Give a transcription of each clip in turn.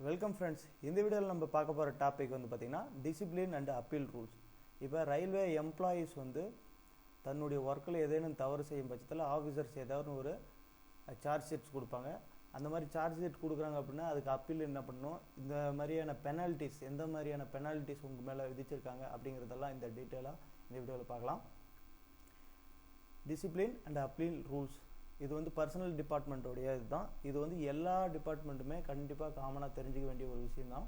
Welcome friends. இந்த வீடியோவில் நம்ம பார்க்க போகிற டாபிக் வந்து பார்த்திங்கன்னா டிசிப்ளின் அண்ட் அப்பீல் ரூல்ஸ். இப்போ ரயில்வே எம்ப்ளாயீஸ் வந்து தன்னுடைய ஒர்க்கில் ஏதேனும் தவறு செய்யும் பட்சத்தில் ஆஃபீஸர்ஸ் ஏதாவது ஒரு சார்ஜ் ஷீட்ஸ் கொடுப்பாங்க. அந்த மாதிரி சார்ஜ் ஷீட் கொடுக்குறாங்க அப்படின்னா அதுக்கு அப்பீல் என்ன பண்ணணும், இந்த மாதிரியான பெனால்ட்டிஸ் எந்த மாதிரியான பெனால்ட்டிஸ் உங்கள் மேலே விதிச்சிருக்காங்க அப்படிங்கிறதெல்லாம் இந்த டீட்டெயிலாக இந்த வீடியோவில் பார்க்கலாம். டிசிப்ளின் அண்ட் அப்பீல் ரூல்ஸ் இது வந்து பர்சனல் டிபார்ட்மெண்ட்டோடைய இதுதான். இது வந்து எல்லா டிபார்ட்மெண்ட்டுமே கண்டிப்பாக காமனாக தெரிஞ்சுக்க வேண்டிய ஒரு விஷயம்தான்.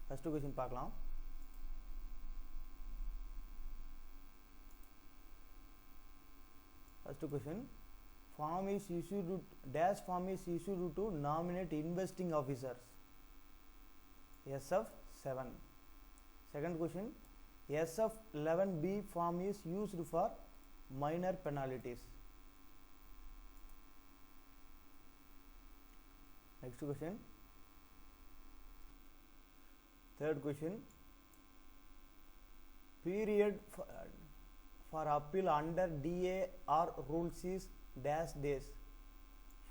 ஃபஸ்ட்டு கொஸ்டின் பார்க்கலாம். First question, form is issued dash form is issued to nominate investing officers. SF7. Second question, SF11B form is used for minor penalties. Next question, third question, period for appeal under DAR rules is dash days,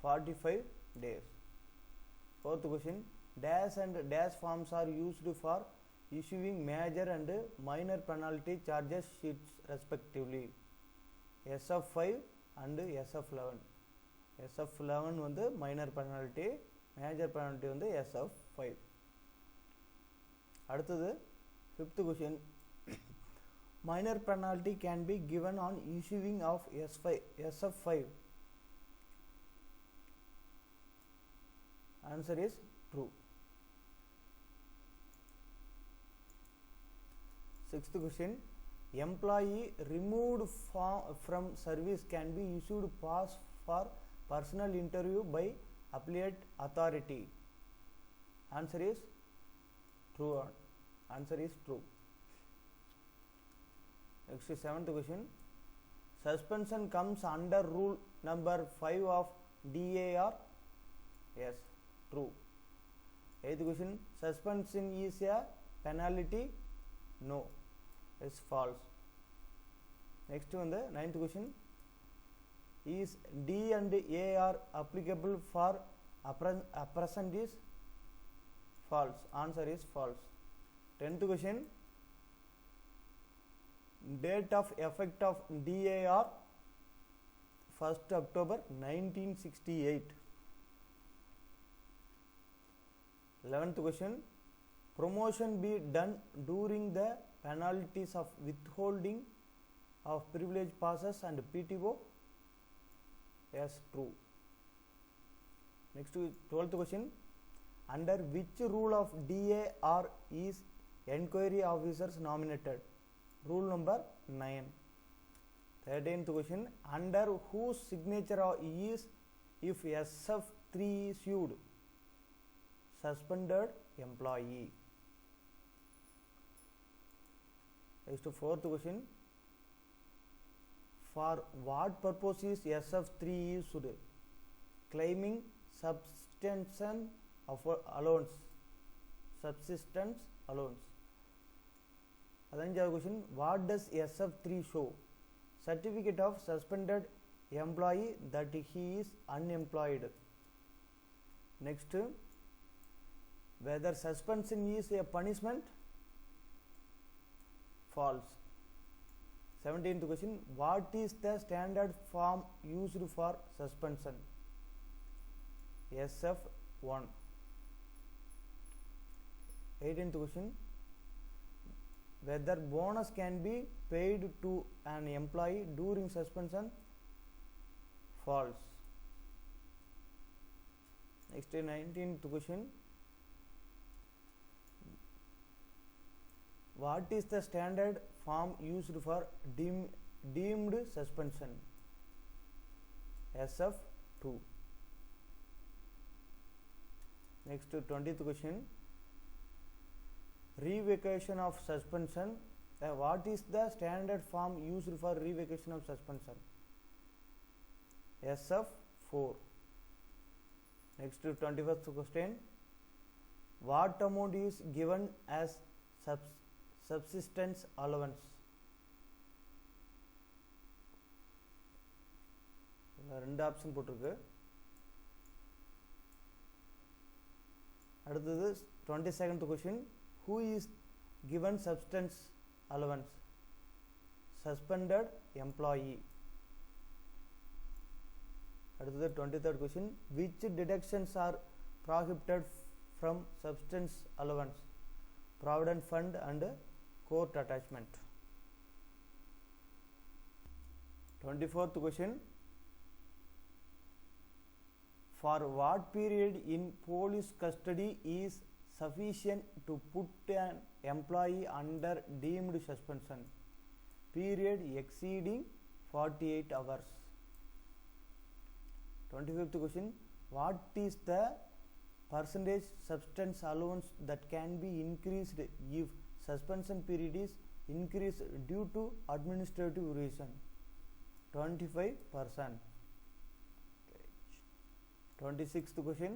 45 days. Fourth question, dash and dash forms are used for issuing major and minor penalty charges sheets respectively. SF5 and SF11. SF11 வந்து minor penalty, major penalty வந்து SF5. அடுத்தது fifth question, minor penalty can be given on issuing of SF5. Answer is true. Sixth question, employee removed from service can be issued pass for personal interview by appellate authority. Answer is true. Answer is true. Next, seventh question, suspension comes under rule number 5 of DAR. Yes, true. Eighth question, suspension is a penalty. No, it's false. Next one, the ninth question, is D and A are applicable for apprentice? False. Answer is false. 10th question, date of effect of DAR 1st October 1968. 11th question, promotion be done during the penalties of withholding of privilege passes and PTO. Yes, true. Next, 12th question, under which rule of DAR is enquiry officers nominated? Rule number 9. 13th question, under whose signature is if SF3 issued? Suspended employee. Next, 4th question, for what purpose is SF3 issued? Claiming subsistence allowance. Subsistence allowance. 15th question, what does SF3 show? Certificate of suspended employee that he is unemployed. Next, whether suspension is a punishment? False. 17th question, what is the standard form used for suspension? SF1. 18th question, whether bonus can be paid to an employee during suspension? False. Next, 19th question, what is the standard form used for deemed suspension? SF2. Next, 20th question, revocation of suspension. What is the standard form used for revocation of suspension? SF4. Next, 21st question, what amount is given as subsistence allowance? ரெண்டு option போட்டிருக்கு. அடுத்தது 22nd question, who is given substance allowance? Suspended employee. அடுத்தது 23rd question, which deductions are prohibited from substance allowance? Provident fund and court attachment. 24th question, for what period in police custody is sufficient to put an employee under deemed suspension? Period exceeding 48 hours. 25th question, what is the percentage substance allowance that can be increased if suspension period is increased due to administrative reason? 25%. 26th question,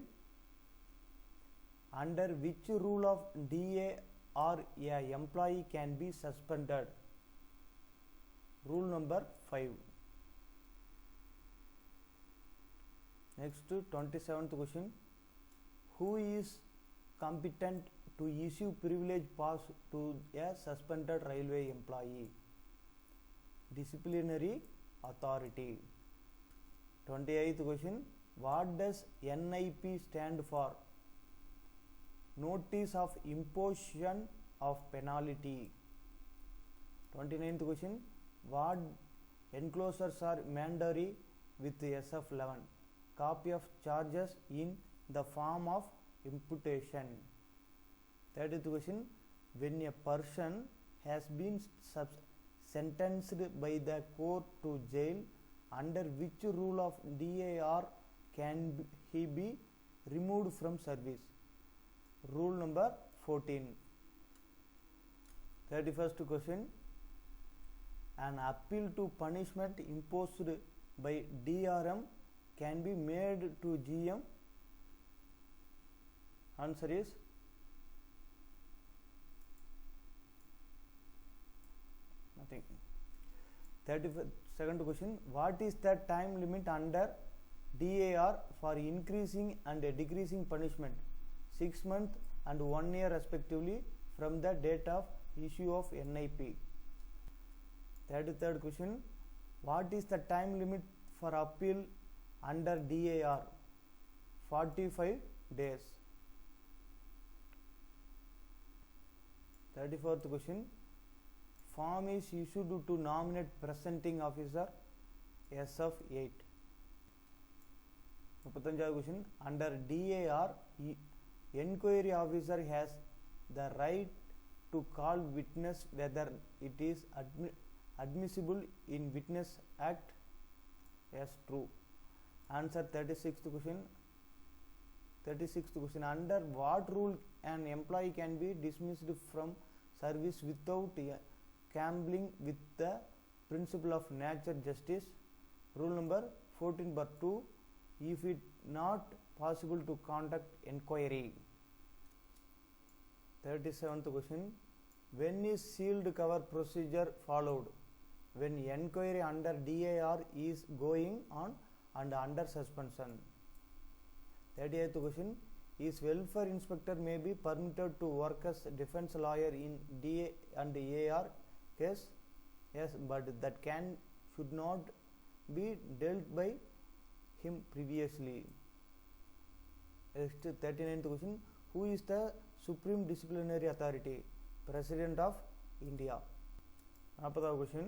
under which rule of DA or a employee can be suspended? Rule number 5. Next, 27th question, who is competent to issue privilege pass to a suspended railway employee? Disciplinary authority. 28th question, what does NIP stand for? Notice of imposition of penalty. 29th question, what enclosures are mandatory with SF11? Copy of charges in the form of imputation. 30th question, when a person has been sentenced by the court to jail, under which rule of DAR can he be removed from service? Rule number 14. 31st question, an appeal to punishment imposed by DRM can be made to GM? Answer is nothing. 32nd question, what is the time limit under DAR for increasing and decreasing punishment? 6 months and 1 year respectively from the date of issue of NIP. 33rd question, what is the time limit for appeal under DAR? 45 days. 34th question, form is issued to nominate presenting officer SF8. 35th question, under DAR, enquiry officer has the right to call witness whether it is admissible in Witness Act. Yes, true. Answer 36th question. 36th question, under what rule an employee can be dismissed from service without gambling with the principle of natural justice? Rule number 14/2, if it not possible to conduct inquiry. 37th question, when is sealed cover procedure followed? When inquiry under DAR is going on and under suspension. 38th question, is welfare inspector may be permitted to work as defense lawyer in DA and AR case? Yes, but that should not be dealt by him previously. Next, 39th question, who is the Supreme Disciplinary Authority? President of India. 40th question,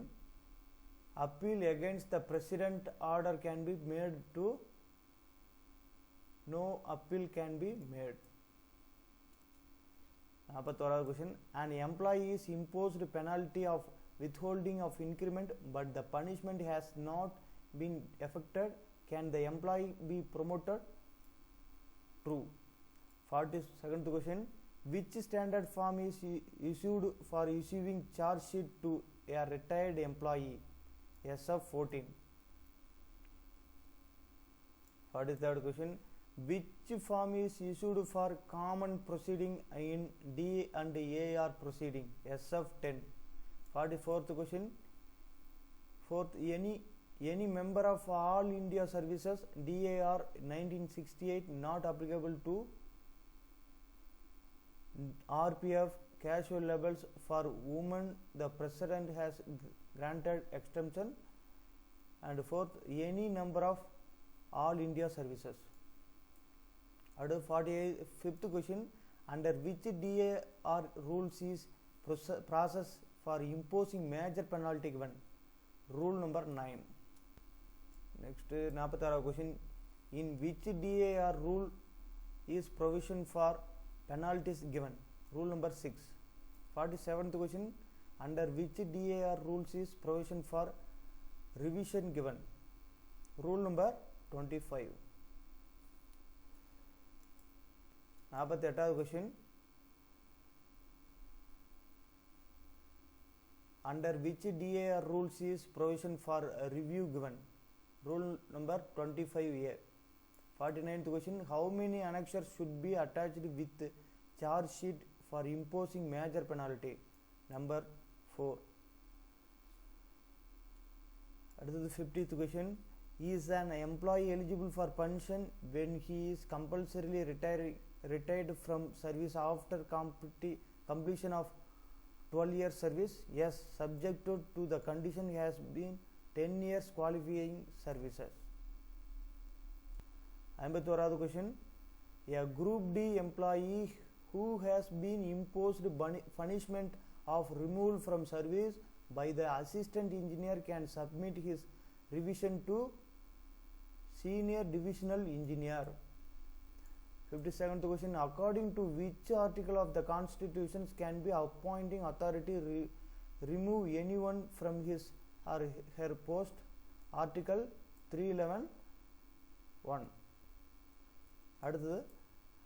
appeal against the president order can be made to? No appeal can be made. 41st question, an employee is imposed penalty of withholding of increment but the punishment has not been effected, can the employee be promoted? True. 42nd question, which standard form is issued for issuing charge sheet to a retired employee? SF14. 43rd question, which form is issued for common proceeding in D and AR proceeding? SF10. 44th question, fourth, any member of all India services DAR 1968 not applicable to? RPF casual labels for women, the president has granted extension. And fourth, any number of all India services. At 45th question, under which DAR rules is process for imposing major penalty given? Rule number 9. Next, 46th question, in which DAR rule is provision for penalties given? Rule number 6. 47th question, under which DAR rules is provision for revision given? Rule number 25. 48th question, under which DAR rules is provision for review given? Rule number 25A. 49th question, how many annexures should be attached with charge sheet for imposing major penalty? Number 4. At the 50th question, is an employee eligible for pension when he is compulsorily retired from service after completion of 12 years service? Yes, subject to the condition has been 10 years qualifying services. 51st question, a group D employee who has been imposed punishment of removal from service by the assistant engineer can submit his revision to senior divisional engineer. 52nd question, according to which article of the constitution can be appointing authority remove anyone from his or her post? Article 311(1). அடுத்தது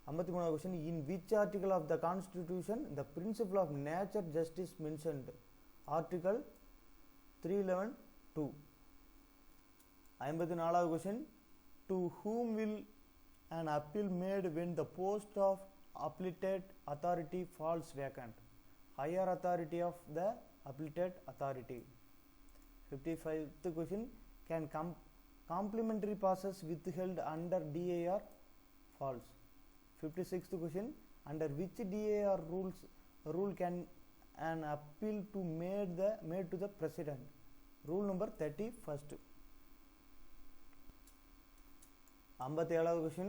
53வது question, in which article of the constitution the principle of nature justice mentioned? Article 311(2). 54வது question, to whom will an appeal made when the post of appellate authority falls vacant? Higher authority of the appellate authority. 55th question, can complementary passes withheld under DAR? False. 56th question, under which DAR rule can an appeal to made to the president? Rule number 31st. 57th question,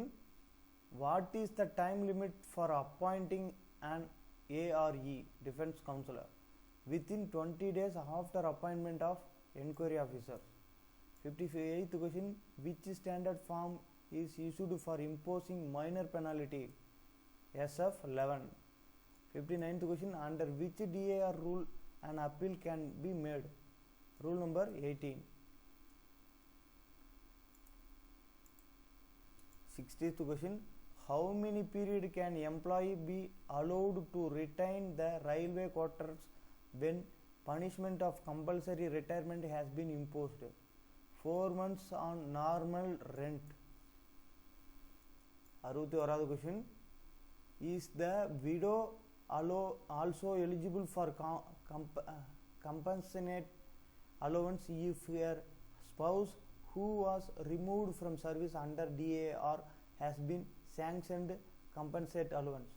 what is the time limit for appointing an ARE defense counselor within 20 days after appointment of inquiry officer? 58th question, which standard form is issued for imposing minor penalty? SF 11. 59th question, under which DAR rule an appeal can be made? Rule number 18. 60th question, how many period can employee be allowed to retain the railway quarters when punishment of compulsory retirement has been imposed? 4 months on normal rent. 61st question, is the widow also eligible for compensate allowance if her spouse who was removed from service under DAR has been sanctioned compensate allowance?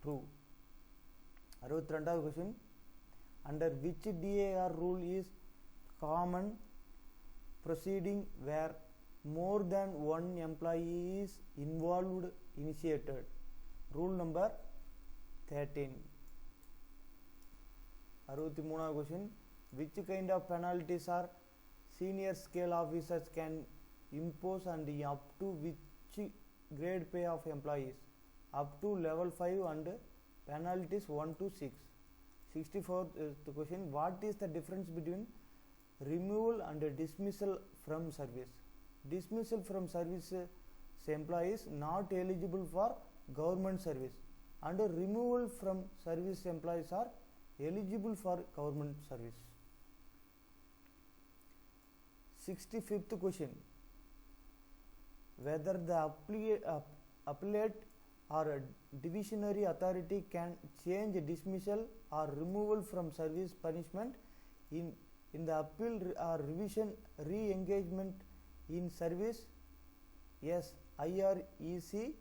True. 62nd question, under which DAR rule is common proceeding where more than one employee is involved initiated? Rule number 13. 63nd question, which kind of penalties are senior scale officers can impose and up to which grade pay of employees? Up to level 5 and penalties 1 to 6. 64th question, what is the difference between removal and dismissal from service? Dismissal from service employees not eligible for government service, and removal from service employees are eligible for government service. 65th question, whether the appellate or divisionary authority can change dismissal or removal from service punishment in the appeal or revision re-engagement in service? Yes, IREC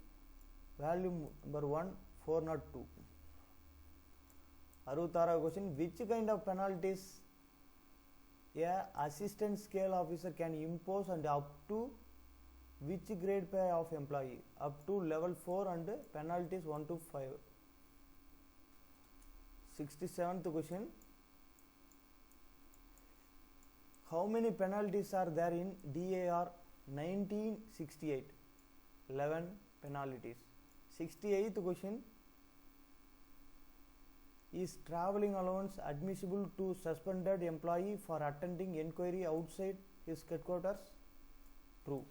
volume number 1 402. 66వ question, which kind of penalties a assistant scale officer can impose and up to which grade pay of employee? Up to level 4 and penalties 1 to 5. 67th question, how many penalties are there in DAR 1968? 11 penalties. 68th question, is traveling allowance admissible to suspended employee for attending enquiry outside his headquarters? True.